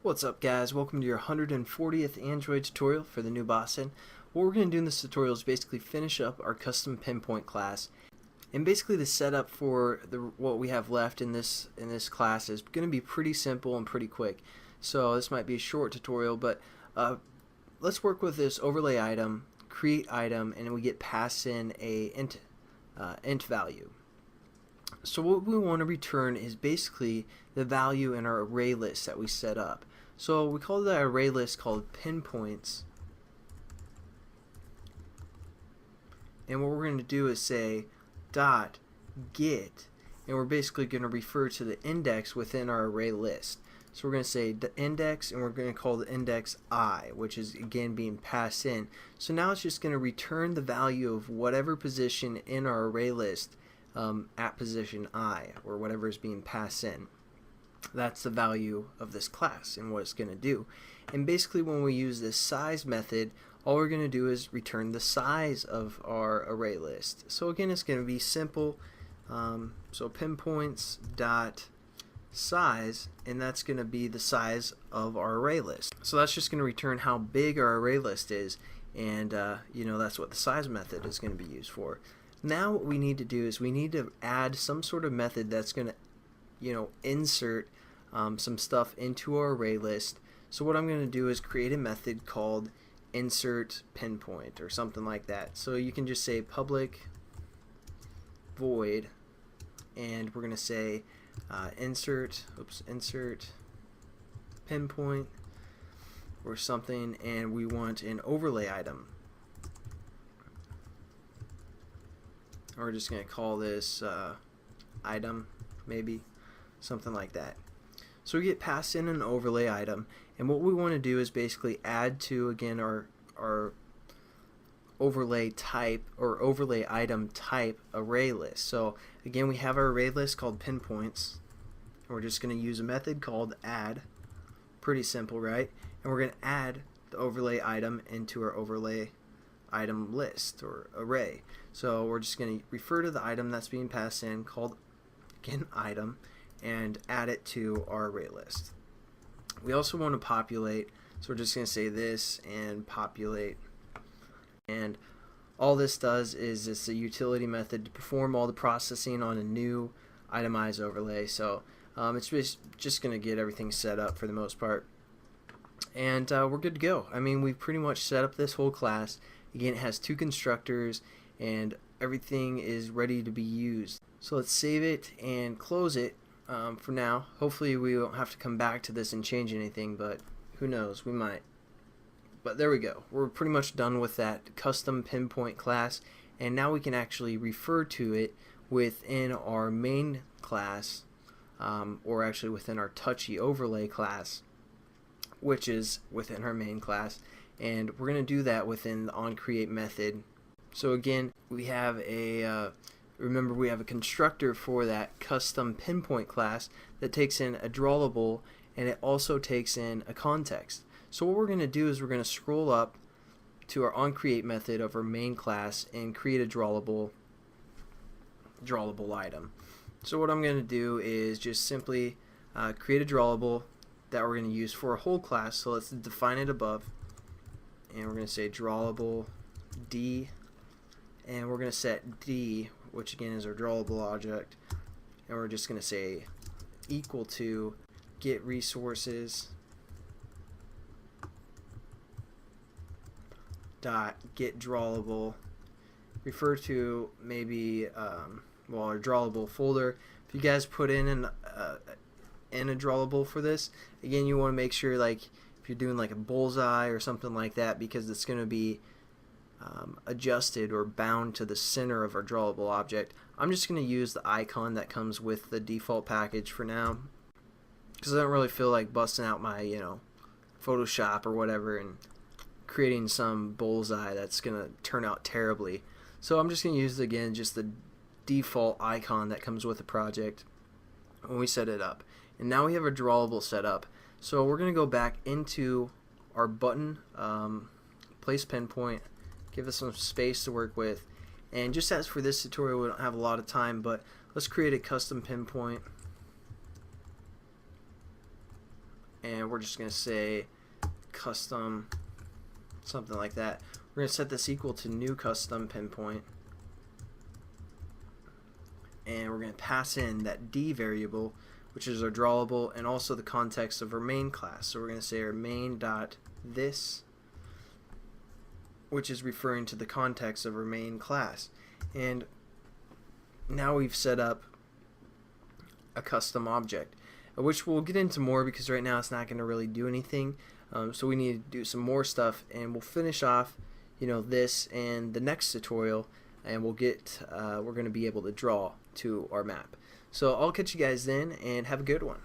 What's up guys, welcome to your 140th Android tutorial for the new Boston. What we're going to do in this tutorial is basically finish up our custom pinpoint class. And basically the setup for what we have left in this class is going to be pretty simple and pretty quick. So this might be a short tutorial, but let's work with this overlay item, create item, and we get passed in a int value. So what we want to return is basically the value in our array list that we set up. So we call that array list called pinpoints, and what we're going to do is say dot get, and we're basically going to refer to the index within our array list. So we're going to say the index, and we're going to call the index I, which is again being passed in. So now it's just going to return the value of whatever position in our array list at position I, or whatever is being passed in. That's the value of this class and what it's going to do. And basically when we use this size method, all we're going to do is return the size of our array list. So again, it's going to be simple. So pinpoints dot size, and that's going to be the size of our array list. So that's just going to return how big our array list is, and that's what the size method is going to be used for. Now what we need to do is we need to add some sort of method that's going to insert some stuff into our array list. So what I'm going to do is create a method called insert pinpoint or something like that. So you can just say public void, and we're going to say insert pinpoint or something, and we want an overlay item. We're just going to call this item, maybe something like that. So we get passed in an overlay item, and what we want to do is basically add to, again, our overlay type or overlay item type array list. So again, we have our array list called pinpoints, and we're just going to use a method called add. Pretty simple, right? And we're going to add the overlay item into our overlay item list or array. So we're just going to refer to the item that's being passed in, called again item, and add it to our array list. We also want to populate, so we're just going to say this and populate, and all this does is it's a utility method to perform all the processing on a new itemized overlay. So it's just going to get everything set up for the most part, and we're good to go. I mean, we've pretty much set up this whole class. Again, it has two constructors and everything is ready to be used. So let's save it and close it for now. Hopefully we won't have to come back to this and change anything, but who knows, we might. But there we go. We're pretty much done with that custom pinpoint class, and now we can actually refer to it within our main class, or actually within our touchy overlay class, which is within our main class. And we're going to do that within the onCreate method. So again, we have a remember, we have a constructor for that custom pinpoint class that takes in a drawable, and it also takes in a context. So what we're going to do is we're going to scroll up to our onCreate method of our main class and create a drawable item. So what I'm going to do is just simply create a drawable that we're going to use for a whole class. So let's define it above, and we're going to say drawable D, and we're going to set D, which again is our drawable object, and we're just going to say equal to get resources dot get drawable, refer to maybe our drawable folder. If you guys put in a drawable for this, again, you want to make sure, like, if you're doing like a bullseye or something like that, because it's going to be adjusted or bound to the center of our drawable object. I'm just going to use the icon that comes with the default package for now, because I don't really feel like busting out my Photoshop or whatever and creating some bullseye that's going to turn out terribly. So I'm just going to use, again, just the default icon that comes with the project when we set it up. And now we have a drawable set up. So we're going to go back into our button, place pinpoint, give us some space to work with, and just as for this tutorial, we don't have a lot of time, but let's create a custom pinpoint. and we're just going to say custom, something like that. We're going to set this equal to new custom pinpoint, and we're going to pass in that D variable, which is our drawable, and also the context of our main class. So we're going to say our main dot this, which is referring to the context of our main class. And now we've set up a custom object, which we'll get into more because right now it's not going to really do anything. So we need to do some more stuff, and we'll finish off, this and the next tutorial, and we're going to be able to draw to our map. So I'll catch you guys then, and have a good one.